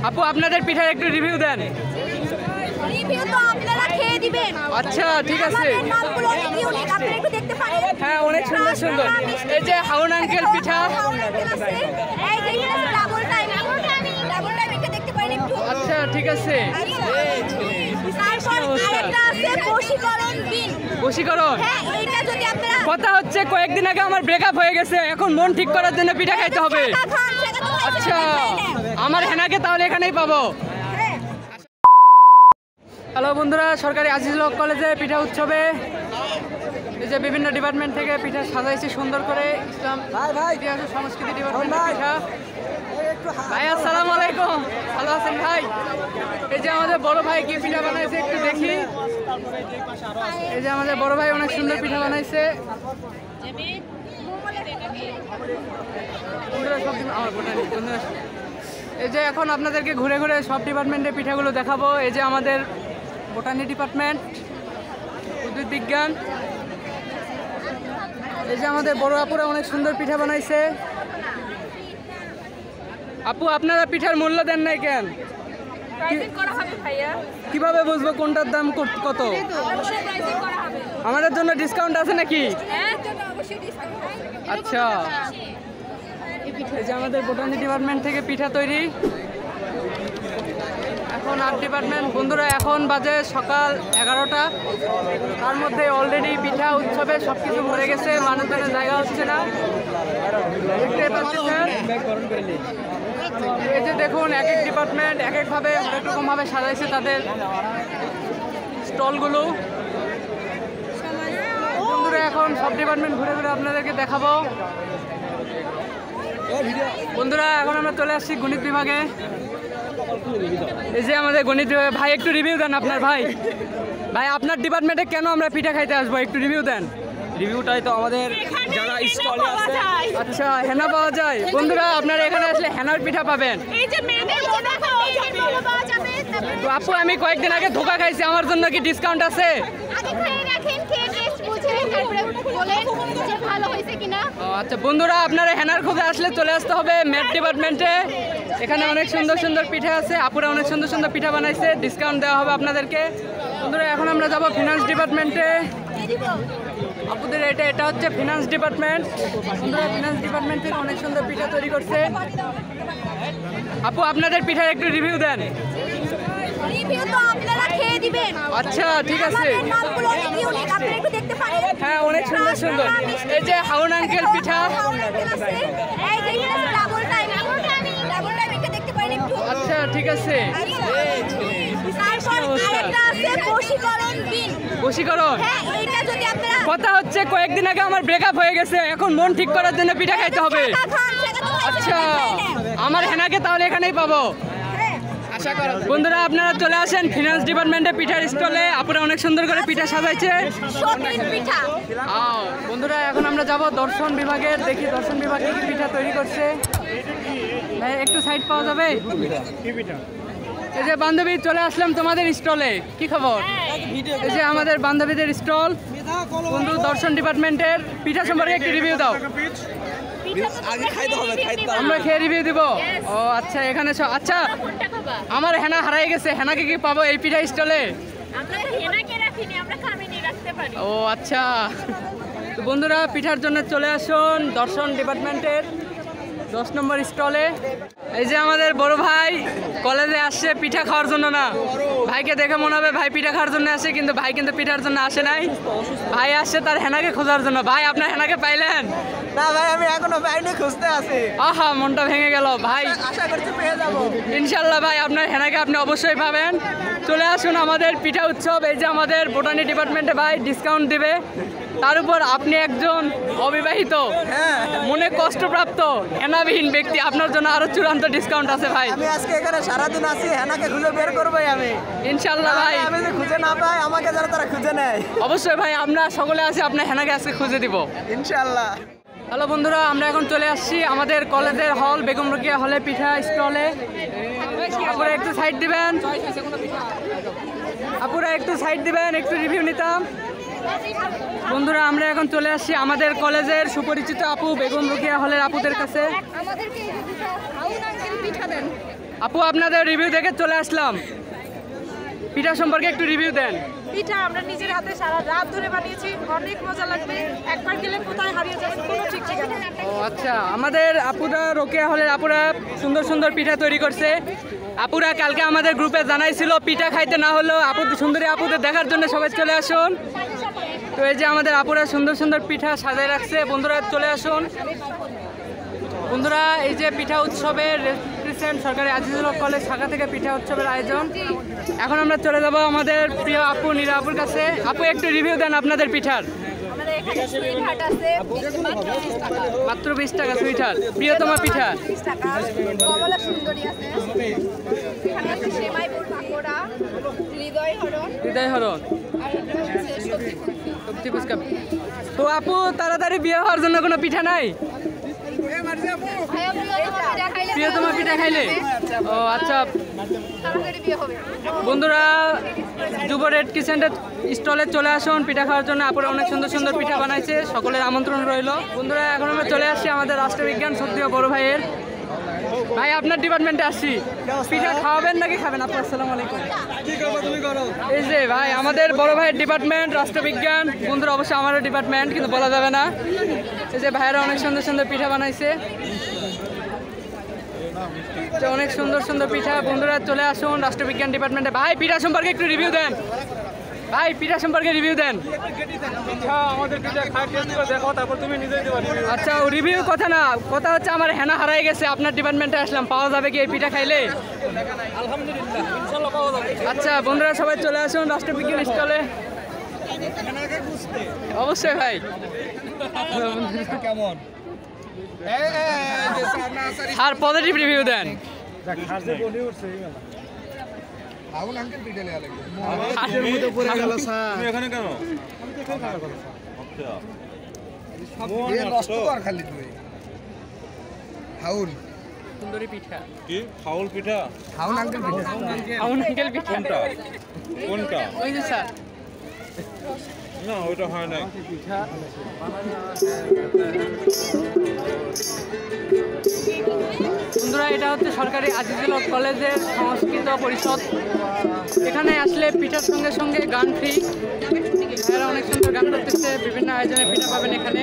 আপু আপনাদের পিঠার একটু রিভিউ দেন। রিভিউ তো আপনারা খেয়ে দিবেন। আচ্ছা ঠিক আছে। আমাদের নামগুলো অনেক ইউনিক, আপনারা একটু দেখতে পারেন। হ্যাঁ অনেক সুন্দর সুন্দর। এই যে হাউন আঙ্কেল পিঠা। এই যে এখানে ডাবল টাইম এটা দেখতে পারেন একটু। আচ্ছা ঠিক আছে। তারপর আরেকটা আছে বশীকরণ বিন। বশীকরণ? হ্যাঁ এইটা যদি আপনারা কথা হচ্ছে কয়েকদিন আগে আমার ব্রেকআপ হয়ে গেছে, এখন মন ঠিক করার জন্য পিঠা খাইতে হবে। আচ্ছা আমার হেনাকে তাহলে এখানেই পাবো। হ্যালো বন্ধুরা, সরকারি আজিজুল হক কলেজে পিঠা উৎসবে এই যে বিভিন্ন ডিপার্টমেন্ট থেকে পিঠা সাজাইছে সুন্দর করে। ইসলাম ইতিহাস ও সংস্কৃতি ডিপার্টমেন্টের পিঠা। ভাই আসসালামু আলাইকুম, ভালো আছেন ভাই? এই যে আমাদের বড় ভাই কি পিঠা বানাইছে একটু দেখি। এই যে আমাদের বড় ভাই অনেক সুন্দর পিঠা বানাইছে। এই যে এখন আপনাদেরকে ঘুরে ঘুরে সব ডিপার্টমেন্টের পিঠাগুলো দেখাবো। এই যে আমাদের বোটানি ডিপার্টমেন্ট, উদ্ভিদ বিজ্ঞান। এই যে আমাদের বড় আপুরা অনেক সুন্দর পিঠা বানাইছে। আপু আপনারা পিঠার মূল্য দেন নাই কেন? কিভাবে বুঝবো কোনটার দাম কত? আমাদের জন্য ডিসকাউন্ট আছে নাকি? আচ্ছা এই যে আমাদের বোটানি ডিপার্টমেন্ট থেকে পিঠা তৈরি। এখন আর্ট ডিপার্টমেন্ট। বন্ধুরা এখন বাজে সকাল 11টা, তার মধ্যে অলরেডি পিঠা উৎসবে সব কিছু ভরে গেছে, মানুষজনের জায়গা হচ্ছে না। এই যে দেখুন এক এক ডিপার্টমেন্ট এক একভাবে অনেক রকমভাবে সাজাইছে তাদের স্টলগুলো। বন্ধুরা এখন সব ডিপার্টমেন্ট ঘুরে ঘুরে আপনাদেরকে দেখাবো। বন্ধুরা এখন আমরা চলে আসছি গণিত বিভাগে। এই যে আমাদের গণিত বিভাগে ভাই একটু রিভিউ দেন আপনার। ভাই আপনার ডিপার্টমেন্টে কেন আমরা পিঠা খাইতে আসবো, একটু রিভিউ দেন। রিভিউটাই তো আমাদের যারা স্টলে আছে। আচ্ছা হেনা পাওয়া যায়। বন্ধুরা আপনারা এখানে আসলে হেনার পিঠা পাবেন। তো আপু আমি কয়েকদিন আগে ধোকা খাইছি, আমার জন্য কি ডিসকাউন্ট আছে? আচ্ছা বন্ধুরা আপনারা হেনার খোঁজে আসলে চলে আসতে হবে ম্যাথ ডিপার্টমেন্টে। এখানে অনেক সুন্দর সুন্দর পিঠা আছে, আপুরা অনেক সুন্দর সুন্দর পিঠা বানাইছে, ডিসকাউন্ট দেওয়া হবে আপনাদেরকে। বন্ধুরা এখন আমরা যাব ফিনান্স ডিপার্টমেন্টে। আপুদের এটা হচ্ছে ফিনান্স ডিপার্টমেন্ট। বন্ধুরা ফিনান্স ডিপার্টমেন্ট থেকে অনেক সুন্দর পিঠা তৈরি করছে। আপু আপনাদের পিঠার একটু রিভিউ দেন। রিভিউ তো আপনারা খেয়ে দিবেন। আচ্ছা ঠিক আছে। আমাদের নামগুলো অনেক ইউনিক, আপনারা একটু দেখতে পারেন। হ্যাঁ অনেক সুন্দর সুন্দর। এই যে হাউন আঙ্কেল পিঠা। এই যে এখানে ডাবল টাইম এটা দেখতে পারেন একটু। আচ্ছা ঠিক আছে। তারপর আরেকটা আছে বশীকরণ বিন। বশীকরণ? হ্যাঁ এইটা যদি আপনারা কথা হচ্ছে কয়েকদিন আগে আমার ব্রেকআপ হয়ে গেছে, এখন মন ঠিক করার জন্য পিঠা খাইতে হবে। আচ্ছা আমার হেনাকে তাহলে এখানেই পাবো। বন্ধুরা আপনারা চলে আসেন ফিনান্স ডিপার্টমেন্টে পিঠার স্টলে। আপুরা অনেক সুন্দর করে পিঠা সাজাইছে। বন্ধুরা এখন আমরা যাব দর্শন বিভাগে, দেখি দর্শন বিভাগে কি পিঠা তৈরি করছে। একটু সাইড পাওয়া যাবে? এই যে বান্ধবী চলে আসলাম তোমাদের স্টলে, কি খবর? এই যে আমাদের বান্ধবীদের স্টল। বন্ধু দর্শন ডিপার্টমেন্টের পিঠা সম্পর্কে একটু রিভিউ দাও। আমরা খেয়ে রিভিউ দিব। ও আচ্ছা এখানে আচ্ছা আমার হেনা হারাই গেছে, হেনাকে কি পাবো এই পিঠা স্টলে? ও আচ্ছা তো বন্ধুরা পিঠার জন্য চলে আসুন দর্শন ডিপার্টমেন্টের 10 নম্বর স্টলে। এই যে আমাদের বড় ভাই কলেজে আসছে পিঠা খাওয়ার জন্য না। ভাইকে দেখে মনে হবে ভাই পিঠা খাওয়ার জন্য আসে, কিন্তু ভাই কিন্তু পিঠার জন্য আসে নাই। ভাই আসছে তার হেনাকে খোঁজার জন্য। ভাই আপনার হেনাকে পাইলেন? না ভাই আমি এখনো পাইনি, খুঁজতে আছি। আহা মনটা ভেঙে গেল ভাই। আশা করছি পেয়ে যাবো ইনশাল্লাহ ভাই আপনার হেনাকে আপনি অবশ্যই পাবেন। চলে আসুন আমাদের পিঠা উৎসব। এই যে আমাদের বোটানি ডিপার্টমেন্টে ভাই ডিসকাউন্ট দিবে, তার উপর আপনি একজন অবিবাহিত মনে কষ্টপ্রাপ্ত হেনাবিহীন ব্যক্তি, আপনার জন্য আরো চূড়ান্ত ডিসকাউন্ট আছে ভাই। আমি আজকে এখানে সারাদিন আছি, হেনাকে খুঁজে বের করবোই আমি ইনশাল্লাহ ভাই। আমি যদি খুঁজে না পাই আমাকে যারা তারা খুঁজে নেয়। অবশ্যই ভাই আমরা সকলে আছি, আপনার হেনাকে আজকে খুঁজে দিব ইনশাল্লাহ। হ্যালো বন্ধুরা আমরা এখন চলে আসছি আমাদের কলেজের হল বেগম রোকেয়া হলে পিঠা স্টলে। আপুরা একটু সাইড দিবেন, আপুরা একটু সাইড দিবেন, একটু রিভিউ নিতাম। বন্ধুরা আমরা এখন চলে আসছি আমাদের কলেজের সুপরিচিত আপু বেগম রোকেয়া হলের আপুদের কাছে। আপু আপনাদের রিভিউ দেখে চলে আসলাম, পিঠা সম্পর্কে একটু রিভিউ দেন। পিঠা আমরা নিজের হাতে সারা রাত ধরে বানিয়েছি, অনেক মজা লাগবে। একবার গেলে কোথায় হারিয়ে যাবেন কোনো ঠিক ঠিকানা নেই। ও আচ্ছা, আমাদের আপুরা রোকেয়া হলের আপুরা সুন্দর সুন্দর পিঠা তৈরি করছে। আপুরা কালকে আমাদের গ্রুপে জানাইছিল পিঠা খাইতে না হলেও আপু সুন্দরী আপুদের দেখার জন্য সবাই চলে আসুন। তো এই যে আমাদের আপুরা সুন্দর সুন্দর পিঠা সাজায় রাখছে, বন্ধুরা চলে আসুন। বন্ধুরা এই যে পিঠা উৎসবের রিসেন্ট সরকারি আজিজুল হক কলেজ শাখা থেকে পিঠা উৎসবের আয়োজন। এখন আমরা চলে যাব আমাদের প্রিয় আপু নীরা আপুর কাছে। আপু একটু রিভিউ দেন আপনাদের পিঠার। আমাদের এখানে সুইট হাট আছে মাত্র 20 টাকা। মাত্র 20 টাকা সুইট হাট, প্রিয়তমা পিঠা 30 টাকা। কমলা সুন্দরী আছে। এখানে আছে সেমাই পুর পাকোড়া, হৃদয় হরণ হৃদয় হরণ, আর এটা হচ্ছে সবজি কুলফি। সবজি ফুচকা। তো আপু তাড়াতাড়ি বিয়ে হওয়ার জন্য কোনো পিঠা নাই? ভাইয়া প্রিয়তমা পিঠা খাইলে ও আচ্ছা। তাড়াতাড়ি বিয়ে হবে। বন্ধুরা যুব রেড কিচেনের স্টলে চলে আসুন পিঠা খাওয়ার জন্য। আপুরা অনেক সুন্দর সুন্দর পিঠা বানাইছে, সকলের আমন্ত্রণ রইল। বন্ধুরা এখন আমরা চলে আসছি আমাদের রাষ্ট্রবিজ্ঞান সত্যি বড় ভাইয়ের। ভাই আপনার ডিপার্টমেন্টে আসছি, পিঠা খাওয়াবেন নাকি খাবেন? আপু আসসালামু আলাইকুম। এই যে ভাই আমাদের বড় ভাইয়ের ডিপার্টমেন্ট রাষ্ট্রবিজ্ঞান, বন্ধুরা অবশ্যই আমারও ডিপার্টমেন্ট, কিন্তু বলা যাবে না। এই যে ভাইয়েরা অনেক সুন্দর সুন্দর পিঠা বানাইছে, অনেক সুন্দর সুন্দর পিঠা। বন্ধুরা চলে আসুন রাষ্ট্রবিজ্ঞান ডিপার্টমেন্টে। ভাই পিঠা সম্পর্কে একটু রিভিউ দেন। ভাই পিঠা সম্পর্কে রিভিউ দেন। আচ্ছা রিভিউ কথা না, কথা হচ্ছে আমার হেনা হারাই গেছে, আপনার ডিপার্টমেন্টে আসলাম, পাওয়া যাবে কি এই পিঠা খাইলে? আচ্ছা বন্ধুরা সবাই চলে আসুন রাষ্ট্রবিজ্ঞান স্টলে। অবশ্যই ভাই। আর পজিটিভ রিভিউ দেন। সুন্দরী পিঠা কি ফাউল পিঠা? খাউন আঙ্কেল পিঠা। খাউন আঙ্কেল পিঠা কোনটা কোনটা? ওই যে স্যার না ওইটা হয় না। বন্ধুরা এটা হচ্ছে সরকারি আজিজুল হক কলেজের সংস্কৃত পরিষদ। এখানে আসলে পিঠার সঙ্গে সঙ্গে গান ফ্রি। এরা অনেক সুন্দর গান করতেছে, বিভিন্ন আয়োজনে পিঠা পাবেন এখানে।